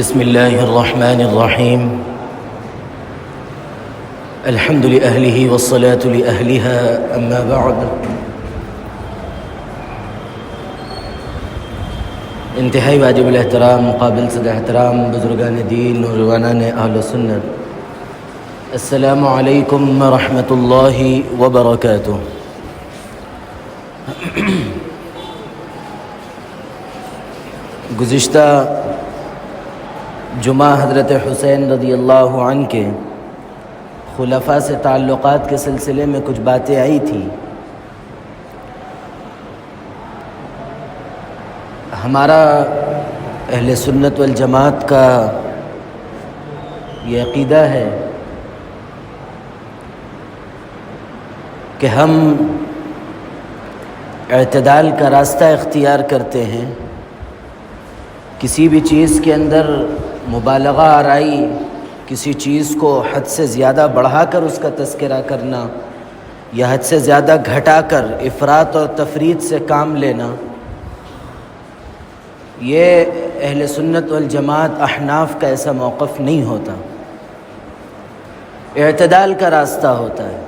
بسم الله الرحمن الرحيم. الحمد لأهله والصلاة لأهلها. أما بعد، انتہائی واجب الاحترام قابل صد احترام بزرگان دین اور روانان اہل سنت، السلام علیکم ورحمۃ اللہ وبرکاتہ۔ گزشتہ جمعہ حضرت حسین رضی اللہ عنہ کے خلفاء سے تعلقات کے سلسلے میں کچھ باتیں آئی تھی۔ ہمارا اہل سنت والجماعت کا یہ عقیدہ ہے کہ ہم اعتدال کا راستہ اختیار کرتے ہیں۔ کسی بھی چیز کے اندر مبالغہ آرائی، کسی چیز کو حد سے زیادہ بڑھا کر اس کا تذکرہ کرنا یا حد سے زیادہ گھٹا کر افراط اور تفریط سے کام لینا، یہ اہل سنت والجماعت احناف کا ایسا موقف نہیں ہوتا۔ اعتدال کا راستہ ہوتا ہے۔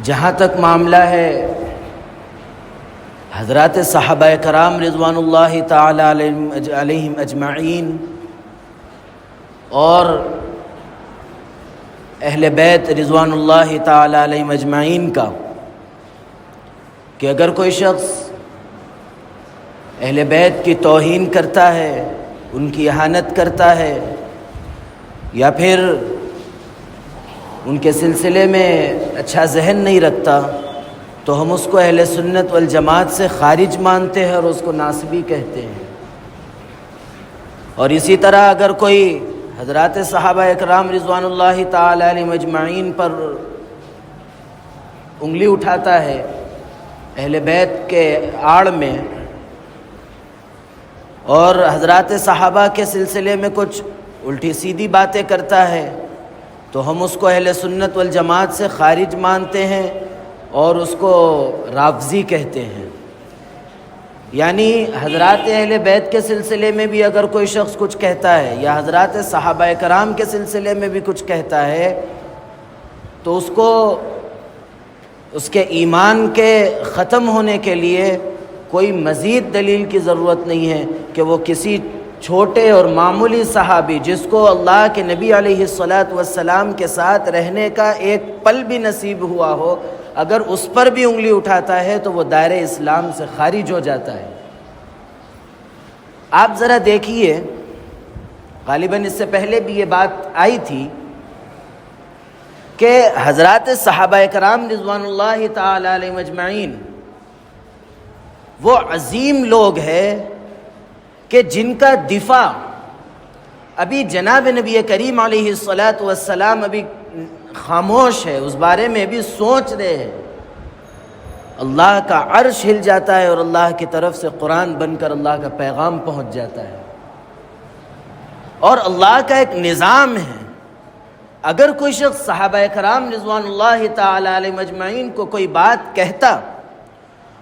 جہاں تک معاملہ ہے حضرات صحابہ کرام رضوان اللہ تعالی علیہم اجمعین اور اہل بیت رضوان اللہ تعالی علیہم اجمعین کا، کہ اگر کوئی شخص اہل بیت کی توہین کرتا ہے، ان کی اہانت کرتا ہے، یا پھر ان کے سلسلے میں اچھا ذہن نہیں رکھتا، تو ہم اس کو اہل سنت والجماعت سے خارج مانتے ہیں اور اس کو ناسبی کہتے ہیں۔ اور اسی طرح اگر کوئی حضرات صحابہ اکرام رضوان اللہ تعالی علیہم اجمعین پر انگلی اٹھاتا ہے اہل بیت کے آڑ میں، اور حضرات صحابہ کے سلسلے میں کچھ الٹی سیدھی باتیں کرتا ہے، تو ہم اس کو اہل سنت والجماعت سے خارج مانتے ہیں اور اس کو رافضی کہتے ہیں۔ یعنی حضرات اہل بیت کے سلسلے میں بھی اگر کوئی شخص کچھ کہتا ہے یا حضرات صحابہ کرام کے سلسلے میں بھی کچھ کہتا ہے، تو اس کو اس کے ایمان کے ختم ہونے کے لیے کوئی مزید دلیل کی ضرورت نہیں ہے کہ وہ کسی چھوٹے اور معمولی صحابی جس کو اللہ کے نبی علیہ الصلاۃ والسلام کے ساتھ رہنے کا ایک پل بھی نصیب ہوا ہو، اگر اس پر بھی انگلی اٹھاتا ہے تو وہ دائرہ اسلام سے خارج ہو جاتا ہے۔ آپ ذرا دیکھیے، غالباً اس سے پہلے بھی یہ بات آئی تھی کہ حضرات صحابہ کرام رضوان اللہ تعالی علیہم اجمعین وہ عظیم لوگ ہیں کہ جن کا دفاع ابھی جناب نبی کریم علیہ الصلاۃ والسلام ابھی خاموش ہے، اس بارے میں بھی سوچ رہے ہیں۔ اللہ کا عرش ہل جاتا ہے اور اللہ کی طرف سے قرآن بن کر اللہ کا پیغام پہنچ جاتا ہے، اور اللہ کا ایک نظام ہے۔ اگر کوئی شخص صحابہ کرام رضوان اللہ تعالی علیہم اجمعین کو کوئی بات کہتا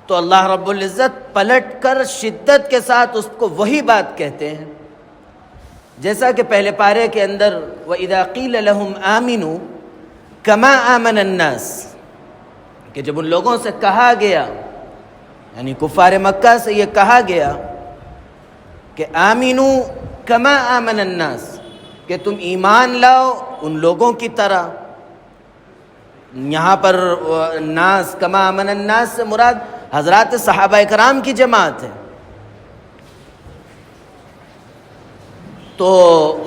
تو اللہ رب العزت پلٹ کر شدت کے ساتھ اس کو وہی بات کہتے ہیں، جیسا کہ پہلے پارے کے اندر وَإِذَا قِيلَ لَهُمْ آمِنُوا كَمَا آمَنَ النَّاسِ، کہ جب ان لوگوں سے کہا گیا، یعنی کفار مکہ سے یہ کہا گیا کہ آمینو کما آمن الناس، کہ تم ایمان لاؤ ان لوگوں کی طرح۔ یہاں پر ناس کما آمن الناس سے مراد حضرات صحابہ کرام کی جماعت ہے۔ تو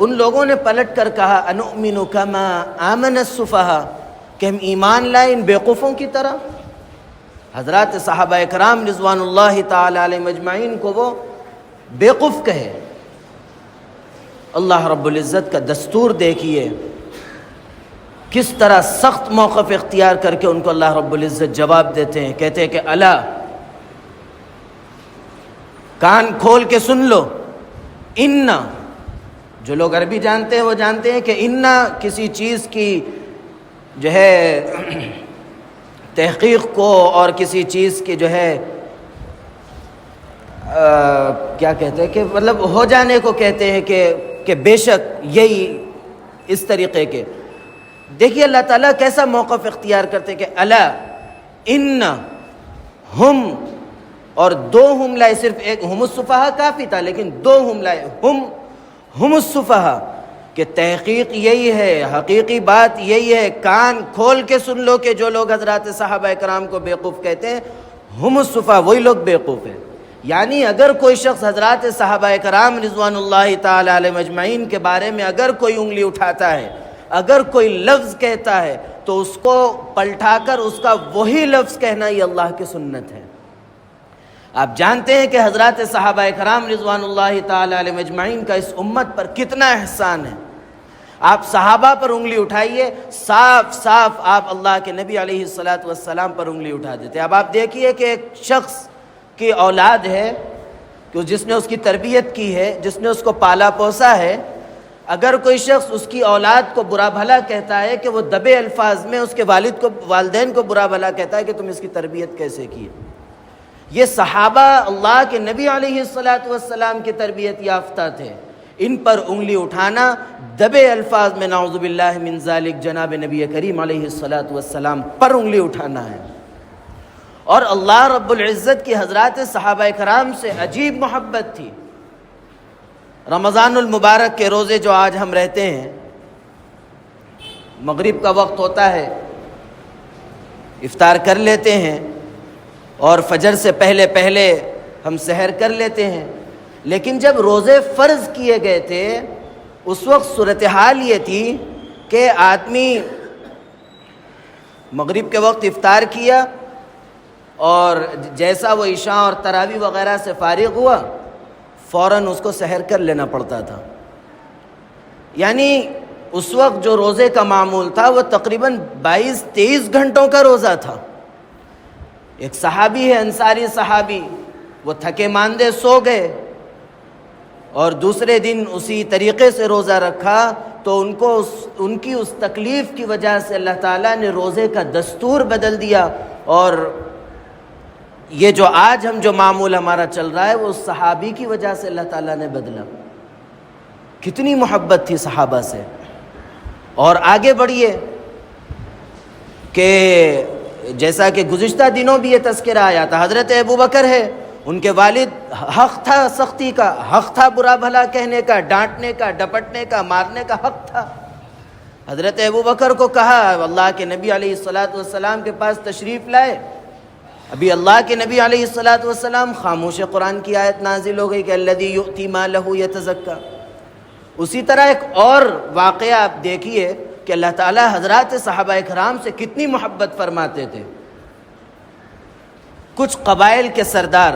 ان لوگوں نے پلٹ کر کہا انؤمن کما آمن السفہاء، کہ ہم ایمان لائیں ان بیوقوفوں کی طرح۔ حضرات صحابہ کرام رضوان اللہ تعالی علیہم اجمعین کو وہ بیوقوف کہے۔ اللہ رب العزت کا دستور دیکھیے، کس طرح سخت موقف اختیار کر کے ان کو اللہ رب العزت جواب دیتے ہیں، کہتے ہیں کہ الا، کان کھول کے سن لو، انا، جو لوگ عربی جانتے ہیں وہ جانتے ہیں کہ انا کسی چیز کی جو ہے تحقیق کو اور کسی چیز کی جو ہے کیا کہتے ہیں کہ مطلب ہو جانے کو کہتے ہیں کہ بے شک یہی اس طریقے کے. دیکھیے اللہ تعالیٰ کیسا موقف اختیار کرتے ہیں کہ الا ان ہم، اور دو ہم لائے، صرف ایک ہم السفہاء کافی تھا لیکن دو ہم لائے، ہم السفہاء، کہ تحقیق یہی ہے، حقیقی بات یہی ہے. کان کھول کے سن لو کہ جو لوگ حضرات صحابہ کرام کو بیوقوف کہتے ہیں، ہم السفہاء وہی لوگ بیوقوف ہیں. یعنی اگر کوئی شخص حضرات صحابہ کرام رضوان اللہ تعالی علیہم اجمعین کے بارے میں اگر کوئی انگلی اٹھاتا ہے، اگر کوئی لفظ کہتا ہے، تو اس کو پلٹا کر اس کا وہی لفظ کہنا یہ اللہ کی سنت ہے. آپ جانتے ہیں کہ حضرات صحابہ کرام رضوان اللہ تعالی علیہم اجمعین کا اس امت پر کتنا احسان ہے. آپ صحابہ پر انگلی اٹھائیے، صاف صاف آپ اللہ کے نبی علیہ الصلاۃ والسلام پر انگلی اٹھا دیتے. اب آپ دیکھیے کہ ایک شخص کی اولاد ہے کہ جس نے اس کی تربیت کی ہے، جس نے اس کو پالا پوسا ہے، اگر کوئی شخص اس کی اولاد کو برا بھلا کہتا ہے کہ وہ دبے الفاظ میں اس کے والدین کو برا بھلا کہتا ہے کہ تم اس کی تربیت کیسے کی. یہ صحابہ اللہ کے نبی علیہ الصلاۃ والسلام کی تربیت یافتہ تھے. ان پر انگلی اٹھانا، دبے الفاظ میں نعوذ باللہ من ذالک جناب نبی کریم علیہ الصلاۃ والسلام پر انگلی اٹھانا ہے. اور اللہ رب العزت کی حضرات صحابہ کرام سے عجیب محبت تھی. رمضان المبارک کے روزے جو آج ہم رہتے ہیں، مغرب کا وقت ہوتا ہے، افطار کر لیتے ہیں اور فجر سے پہلے ہم سحر کر لیتے ہیں. لیکن جب روزے فرض کیے گئے تھے اس وقت صورتحال یہ تھی کہ آدمی مغرب کے وقت افطار کیا اور جیسا وہ عشاء اور تراویح وغیرہ سے فارغ ہوا فوراً اس کو سحر کر لینا پڑتا تھا. یعنی اس وقت جو روزے کا معمول تھا وہ تقریباً 22-23 گھنٹوں کا روزہ تھا. ایک صحابی ہے، انصاری صحابی، وہ تھکے ماندے سو گئے اور دوسرے دن اسی طریقے سے روزہ رکھا تو ان کی اس تکلیف کی وجہ سے اللہ تعالیٰ نے روزے کا دستور بدل دیا. اور یہ جو آج ہم جو معمول ہمارا چل رہا ہے وہ اس صحابی کی وجہ سے اللہ تعالیٰ نے بدلا. کتنی محبت تھی صحابہ سے. اور آگے بڑھیے کہ جیسا کہ گزشتہ دنوں بھی یہ تذکرہ آیا تھا، حضرت ابو بکر ہے، ان کے والد حق تھا سختی کا، حق تھا برا بھلا کہنے کا، ڈانٹنے کا، ڈپٹنے کا، مارنے کا حق تھا. حضرت ابو بکر کو کہا، اللہ کے نبی علیہ الصلاۃ والسلام کے پاس تشریف لائے. ابھی اللہ کے نبی علیہ الصلاۃ والسلام خاموش، قرآن کی آیت نازل ہو گئی کہ الذی یؤتی مالہ یتزکی. اسی طرح ایک اور واقعہ آپ دیکھیے کہ اللہ تعالیٰ حضرات صحابہ کرام سے کتنی محبت فرماتے تھے. کچھ قبائل کے سردار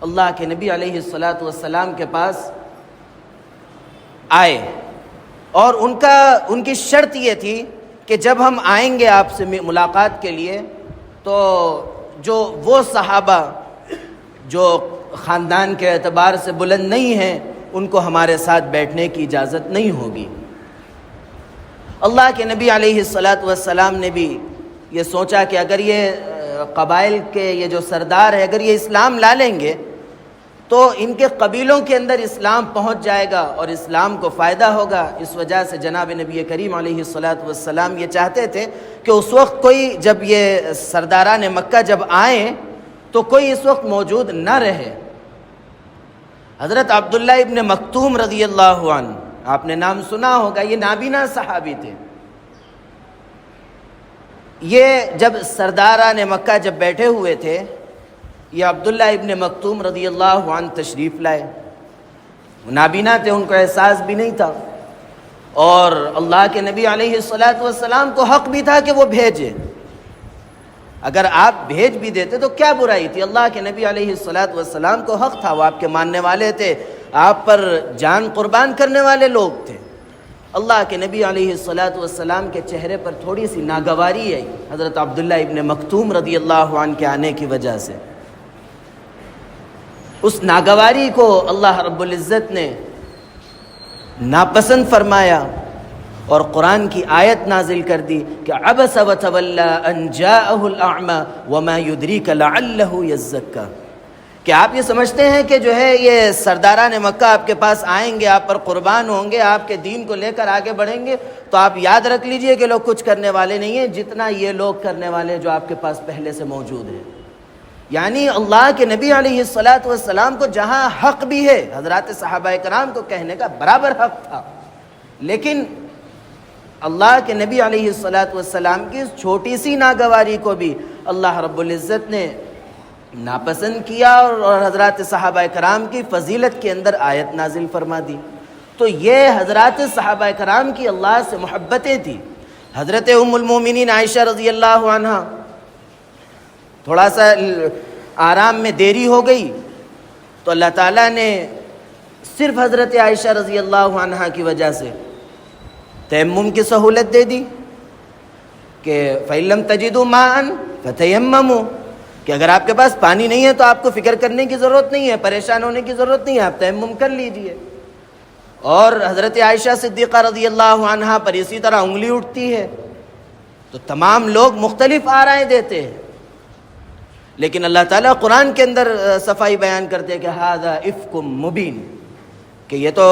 اللہ کے نبی علیہ الصلاۃ والسلام کے پاس آئے اور ان کی شرط یہ تھی کہ جب ہم آئیں گے آپ سے ملاقات کے لیے تو جو وہ صحابہ جو خاندان کے اعتبار سے بلند نہیں ہیں ان کو ہمارے ساتھ بیٹھنے کی اجازت نہیں ہوگی. اللہ کے نبی علیہ الصلاۃ والسلام نے بھی یہ سوچا کہ اگر یہ قبائل کے یہ جو سردار ہیں اگر یہ اسلام لا لیں گے تو ان کے قبیلوں کے اندر اسلام پہنچ جائے گا اور اسلام کو فائدہ ہوگا. اس وجہ سے جناب نبی کریم علیہ الصلاۃ والسلام یہ چاہتے تھے کہ اس وقت کوئی، جب یہ سرداران مکہ جب آئیں تو کوئی اس وقت موجود نہ رہے. حضرت عبداللہ ابن مکتوم رضی اللہ عنہ، آپ نے نام سنا ہوگا، یہ نابینا صحابی تھے. یہ جب سرداران مکہ جب بیٹھے ہوئے تھے، یہ عبداللہ ابن مکتوم رضی اللہ عنہ تشریف لائے. نابینا تھے، ان کو احساس بھی نہیں تھا اور اللہ کے نبی علیہ الصلاۃ والسلام کو حق بھی تھا کہ وہ بھیجے. اگر آپ بھیج بھی دیتے تو کیا برائی تھی؟ اللہ کے نبی علیہ الصلاۃ والسلام کو حق تھا، وہ آپ کے ماننے والے تھے، آپ پر جان قربان کرنے والے لوگ تھے. اللہ کے نبی علیہ الصلاۃ والسلام کے چہرے پر تھوڑی سی ناگواری آئی حضرت عبداللہ ابن مکتوم رضی اللہ عنہ کے آنے کی وجہ سے. اس ناگواری کو اللہ رب العزت نے ناپسند فرمایا اور قرآن کی آیت نازل کر دی کہ عبس وتولی ان جاءہ الاعمی وما یدریک لعلہ یزکی. کہ آپ یہ سمجھتے ہیں کہ جو ہے یہ سرداران مکہ آپ کے پاس آئیں گے، آپ پر قربان ہوں گے، آپ کے دین کو لے کر آگے بڑھیں گے، تو آپ یاد رکھ لیجئے کہ لوگ کچھ کرنے والے نہیں ہیں جتنا یہ لوگ کرنے والے جو آپ کے پاس پہلے سے موجود ہیں۔ یعنی اللہ کے نبی علیہ السلام کو جہاں حق بھی ہے، حضرات صحابہ کرام کو کہنے کا برابر حق تھا، لیکن اللہ کے نبی علیہ السلام کی اس چھوٹی سی ناگواری کو بھی اللہ رب العزت نے ناپسند کیا اور حضرات صحابہ کرام کی فضیلت کے اندر آیت نازل فرما دی۔ تو یہ حضرات صحابہ کرام کی اللہ سے محبتیں تھیں۔ حضرت ام المومنین عائشہ رضی اللہ عنہ تھوڑا سا آرام میں دیری ہو گئی تو اللہ تعالیٰ نے صرف حضرت عائشہ رضی اللہ عنہ کی وجہ سے تیمم کی سہولت دے دی کہ فَإِن لَّمْ تَجِدُوا مَاءً فَتَيَمَّمُوا، کہ اگر آپ کے پاس پانی نہیں ہے تو آپ کو فکر کرنے کی ضرورت نہیں ہے، پریشان ہونے کی ضرورت نہیں ہے، آپ تیمم کر لیجئے۔ اور حضرت عائشہ صدیقہ رضی اللہ عنہ پر اسی طرح انگلی اٹھتی ہے تو تمام لوگ مختلف آرائیں دیتے ہیں، لیکن اللہ تعالیٰ قرآن کے اندر صفائی بیان کرتے ہیں کہ ھذا افک مبین، کہ یہ تو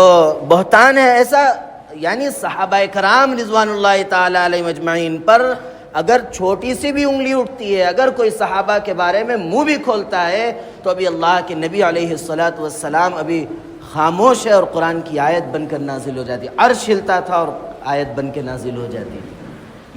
بہتان ہے ایسا، یعنی صحابہ کرام رضوان اللہ تعالی علیہ مجمعین پر اگر چھوٹی سی بھی انگلی اٹھتی ہے، اگر کوئی صحابہ کے بارے میں منہ بھی کھولتا ہے تو ابھی اللہ کے نبی علیہ السلام ابھی خاموش ہے اور قرآن کی آیت بن کر نازل ہو جاتی ہے، عرش ہلتا تھا اور آیت بن کے نازل ہو جاتی ہے۔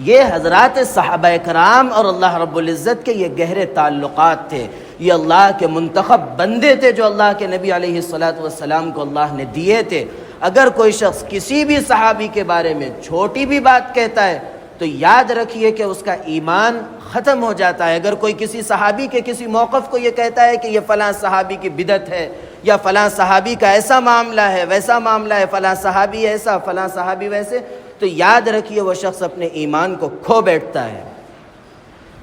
یہ حضرات صحابہ کرام اور اللہ رب العزت کے یہ گہرے تعلقات تھے، یہ اللہ کے منتخب بندے تھے جو اللہ کے نبی علیہ السلام کو اللہ نے دیے تھے۔ اگر کوئی شخص کسی بھی صحابی کے بارے میں چھوٹی بھی بات کہتا ہے تو یاد رکھیے کہ اس کا ایمان ختم ہو جاتا ہے۔ اگر کوئی کسی صحابی کے کسی موقف کو یہ کہتا ہے کہ یہ فلاں صحابی کی بدعت ہے یا فلاں صحابی کا ایسا معاملہ ہے ویسا معاملہ ہے، فلاں صحابی ایسا فلاں صحابی ویسے، تو یاد رکھیے وہ شخص اپنے ایمان کو کھو بیٹھتا ہے۔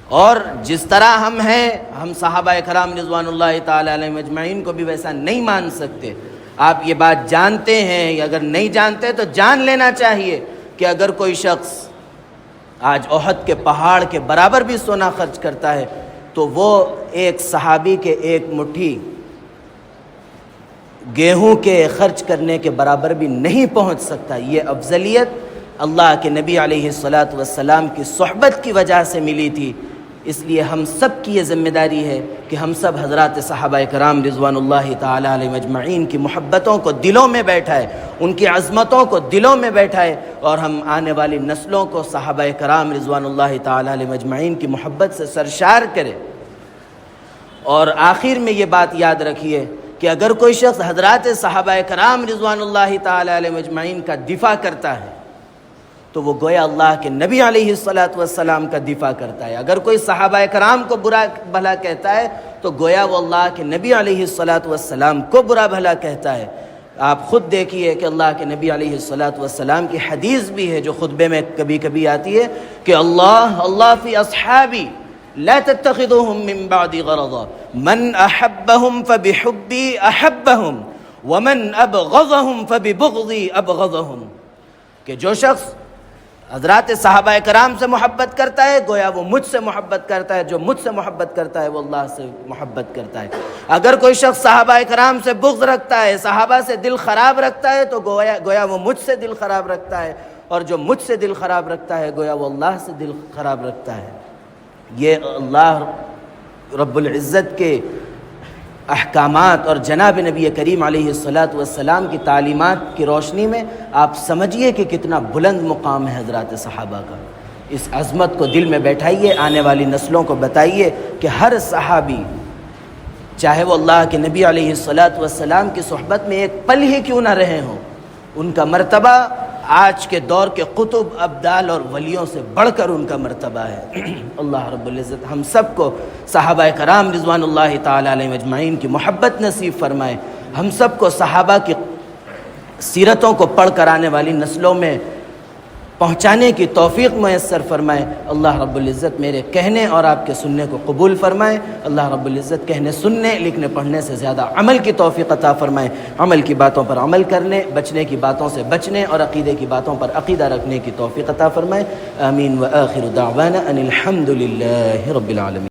اور جس طرح ہم ہیں، ہم صحابہ کرام رضوان اللہ تعالی علیہ مجمعین کو بھی ویسا نہیں مان سکتے۔ آپ یہ بات جانتے ہیں یا اگر نہیں جانتے تو جان لینا چاہیے کہ اگر کوئی شخص آج احد کے پہاڑ کے برابر بھی سونا خرچ کرتا ہے تو وہ ایک صحابی کے ایک مٹھی گیہوں کے خرچ کرنے کے برابر بھی نہیں پہنچ سکتا۔ یہ افضلیت اللہ کے نبی علیہ السلام کی صحبت کی وجہ سے ملی تھی۔ اس لیے ہم سب کی یہ ذمہ داری ہے کہ ہم سب حضرات صحابہ کرام رضوان اللہ تعالی علیہ مجمعین کی محبتوں کو دلوں میں بیٹھائے، ان کی عظمتوں کو دلوں میں بیٹھائے، اور ہم آنے والی نسلوں کو صحابہ کرام رضوان اللہ تعالی علیہ مجمعین کی محبت سے سرشار کرے۔ اور آخر میں یہ بات یاد رکھیے کہ اگر کوئی شخص حضرات صحابہ کرام رضوان اللہ تعالی علیہ مجمعین کا دفاع کرتا ہے تو وہ گویا اللہ کے نبی علیہ السلام کا دفاع کرتا ہے۔ اگر کوئی صحابہ کرام کو برا بھلا کہتا ہے تو گویا وہ اللہ کے نبی علیہ السلام کو برا بھلا کہتا ہے۔ آپ خود دیکھیے کہ اللہ کے نبی علیہ السلام کی حدیث بھی ہے جو خطبے میں کبھی کبھی آتی ہے کہ اللہ فی اصحابی لا تتخذوهم من بعد غرضا من احبهم فبحبی احبهم ومن ابغضهم فببغضی ابغضهم، کہ جو شخص حضرات صحابہ کرام سے محبت کرتا ہے گویا وہ مجھ سے محبت کرتا ہے، جو مجھ سے محبت کرتا ہے وہ اللہ سے محبت کرتا ہے۔ اگر کوئی شخص صحابہ کرام سے بغض رکھتا ہے، صحابہ سے دل خراب رکھتا ہے تو گویا وہ مجھ سے دل خراب رکھتا ہے، اور جو مجھ سے دل خراب رکھتا ہے گویا وہ اللہ سے دل خراب رکھتا ہے۔ یہ اللہ رب العزت کے احکامات اور جناب نبی کریم علیہ السلام کی تعلیمات کی روشنی میں آپ سمجھیے کہ کتنا بلند مقام ہے حضرات صحابہ کا۔ اس عظمت کو دل میں بیٹھائیے، آنے والی نسلوں کو بتائیے کہ ہر صحابی چاہے وہ اللہ کے نبی علیہ السلام کی صحبت میں ایک پل ہی کیوں نہ رہے ہوں، ان کا مرتبہ آج کے دور کے قطب ابدال اور ولیوں سے بڑھ کر ان کا مرتبہ ہے۔ اللہ رب العزت ہم سب کو صحابہ کرام رضوان اللہ تعالی علیہ مجمعین کی محبت نصیب فرمائے، ہم سب کو صحابہ کی سیرتوں کو پڑھ کر آنے والی نسلوں میں پہنچانے کی توفیق میسر فرمائے۔ اللہ رب العزت میرے کہنے اور آپ کے سننے کو قبول فرمائے۔ اللہ رب العزت کہنے سننے لکھنے پڑھنے سے زیادہ عمل کی توفیق عطا فرمائے، عمل کی باتوں پر عمل کرنے، بچنے کی باتوں سے بچنے اور عقیدے کی باتوں پر عقیدہ رکھنے کی توفیق عطا فرمائے۔ آمین وآخر دعوانا ان الحمد للہ رب العالمین۔